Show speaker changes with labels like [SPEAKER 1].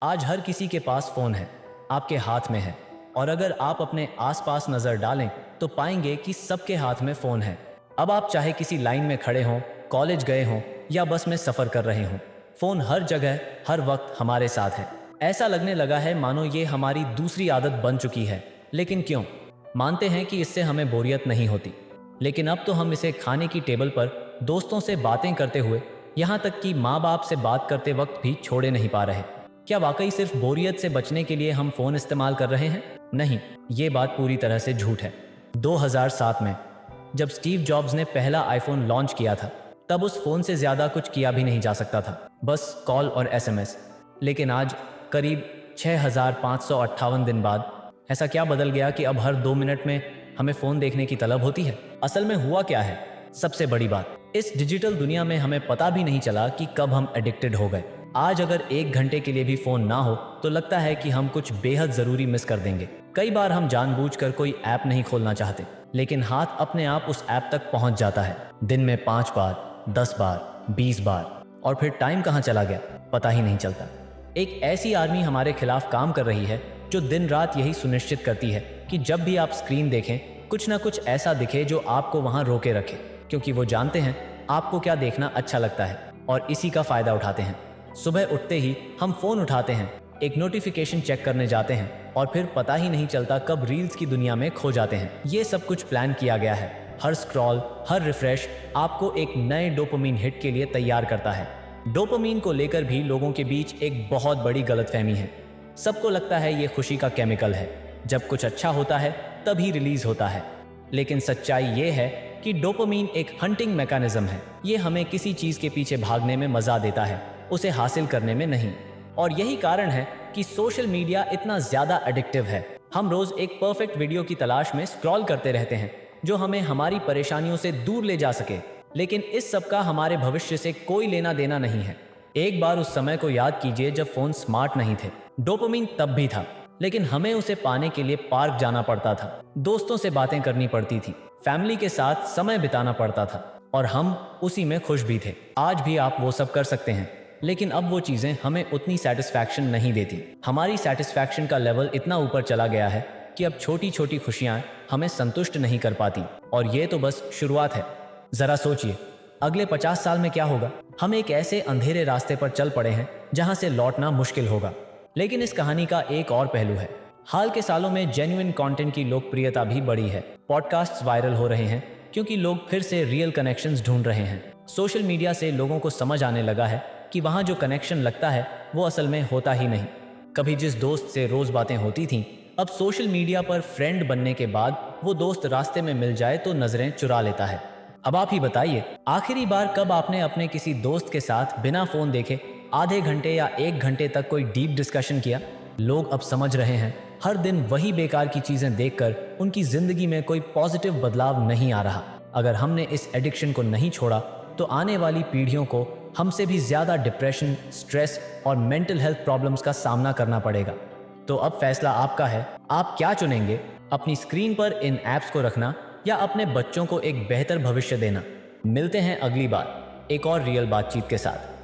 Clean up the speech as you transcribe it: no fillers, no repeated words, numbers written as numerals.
[SPEAKER 1] आज हर किसी के पास फोन है, आपके हाथ में है। और अगर आप अपने आसपास नजर डालें तो पाएंगे कि सबके हाथ में फोन है। अब आप चाहे किसी लाइन में खड़े हों, कॉलेज गए हों या बस में सफर कर रहे हों, फोन हर जगह हर वक्त हमारे साथ है। ऐसा लगने लगा है मानो ये हमारी दूसरी आदत बन चुकी है। लेकिन क्यों? मानते हैं कि इससे हमें बोरियत नहीं होती, लेकिन अब तो हम इसे खाने की टेबल पर दोस्तों से बातें करते हुए, यहाँ तक कि माँ बाप से बात करते वक्त भी छोड़े नहीं पा रहे। क्या वाकई सिर्फ बोरियत से बचने के लिए हम फोन इस्तेमाल कर रहे हैं? नहीं, ये बात पूरी तरह से झूठ है। 2007 में जब स्टीव जॉब्स ने पहला आईफोन लॉन्च किया था, तब उस फोन से ज्यादा कुछ किया भी नहीं जा सकता था, बस कॉल और एसएमएस। लेकिन आज करीब 6558 दिन बाद ऐसा क्या बदल गया कि अब हर 2 मिनट में हमें फोन देखने की तलब होती है? असल में हुआ क्या है? सबसे बड़ी बात, इस डिजिटल दुनिया में हमें पता भी नहीं चला कि कब हम एडिक्टेड हो गए। आज अगर 1 घंटे के लिए भी फोन ना हो तो लगता है कि हम कुछ बेहद जरूरी मिस कर देंगे। कई बार हम जानबूझकर कोई ऐप नहीं खोलना चाहते, लेकिन हाथ अपने आप उस ऐप तक पहुंच जाता है। दिन में 5 बार, 10 बार, 20 बार, और फिर टाइम कहां चला गया पता ही नहीं चलता। एक ऐसी आर्मी हमारे खिलाफ काम कर रही है जो दिन रात यही सुनिश्चित करती है कि जब भी आप स्क्रीन देखें, कुछ ना कुछ ऐसा दिखे जो आपको वहां रोके रखे, क्योंकि वो जानते हैं आपको क्या देखना अच्छा लगता है और इसी का फायदा उठाते हैं। सुबह उठते ही हम फोन उठाते हैं, एक नोटिफिकेशन चेक करने जाते हैं और फिर पता ही नहीं चलता कब रील्स की दुनिया में खो जाते हैं। ये सब कुछ प्लान किया गया है। हर स्क्रॉल, हर रिफ्रेश आपको एक नए डोपामिन हिट के लिए तैयार करता है। डोपामिन को लेकर भी लोगों के बीच एक बहुत बड़ी गलतफहमी है। सबको लगता है ये खुशी का केमिकल है, जब कुछ अच्छा होता है तभी रिलीज होता है। लेकिन सच्चाई ये है कि डोपामिन एक हंटिंग मैकेनिज्म है। ये हमें किसी चीज के पीछे भागने में मजा देता है, उसे हासिल करने में नहीं। और यही कारण है कि सोशल मीडिया इतना ज्यादा एडिक्टिव है। हम रोज एक परफेक्ट वीडियो की तलाश में स्क्रॉल करते रहते हैं जो हमें हमारी परेशानियों से दूर ले जा सके, लेकिन इस सब का हमारे भविष्य से कोई लेना देना नहीं है। एक बार उस समय को याद कीजिए जब फोन स्मार्ट नहीं थे। डोपामिन तब भी था, लेकिन हमें उसे पाने के लिए पार्क जाना पड़ता था, दोस्तों से बातें करनी पड़ती थी, फैमिली के साथ समय बिताना पड़ता था, और हम उसी में खुश भी थे। आज भी आप वो सब कर सकते हैं, लेकिन अब वो चीजें हमें उतनी सेटिस्फैक्शन नहीं देती। हमारी सेटिस्फैक्शन का लेवल इतना ऊपर चला गया है कि अब छोटी छोटी खुशियां हमें संतुष्ट नहीं कर पाती, और ये तो बस शुरुआत है। जरा सोचिए, अगले 50 साल में क्या होगा? हम एक ऐसे अंधेरे रास्ते पर चल पड़े हैं जहां से लौटना मुश्किल होगा। लेकिन इस कहानी का एक और पहलू है। हाल के सालों में जेन्युइन कंटेंट की लोकप्रियता भी बढ़ी है। पॉडकास्ट्स वायरल हो रहे हैं क्योंकि लोग फिर से रियल कनेक्शंस ढूंढ रहे हैं। सोशल मीडिया से लोगों को समझ आने लगा है कि वहां जो कनेक्शन लगता है वो असल में होता ही नहीं। कभी जिस दोस्त से रोज बातें होती थीं, अब सोशल मीडिया पर फ्रेंड बनने के बाद वो दोस्त रास्ते में मिल जाए तो नजरें चुरा लेता है। अब आप ही बताइए, आखिरी बार कब आपने अपने किसी दोस्त के साथ बिना फोन देखे आधे घंटे या 1 घंटे तक कोई डीप डिस्कशन किया? लोग अब समझ रहे हैं हर दिन वही बेकार की चीजें देखकर उनकी जिंदगी में कोई पॉजिटिव बदलाव नहीं आ रहा। अगर हमने इस एडिक्शन को नहीं छोड़ा तो आने वाली पीढ़ियों को हमसे भी ज्यादा डिप्रेशन, स्ट्रेस और मेंटल हेल्थ प्रॉब्लम्स का सामना करना पड़ेगा। तो अब फैसला आपका है, आप क्या चुनेंगे? अपनी स्क्रीन पर इन ऐप्स को रखना या अपने बच्चों को एक बेहतर भविष्य देना? मिलते हैं अगली बार एक और रियल बातचीत के साथ।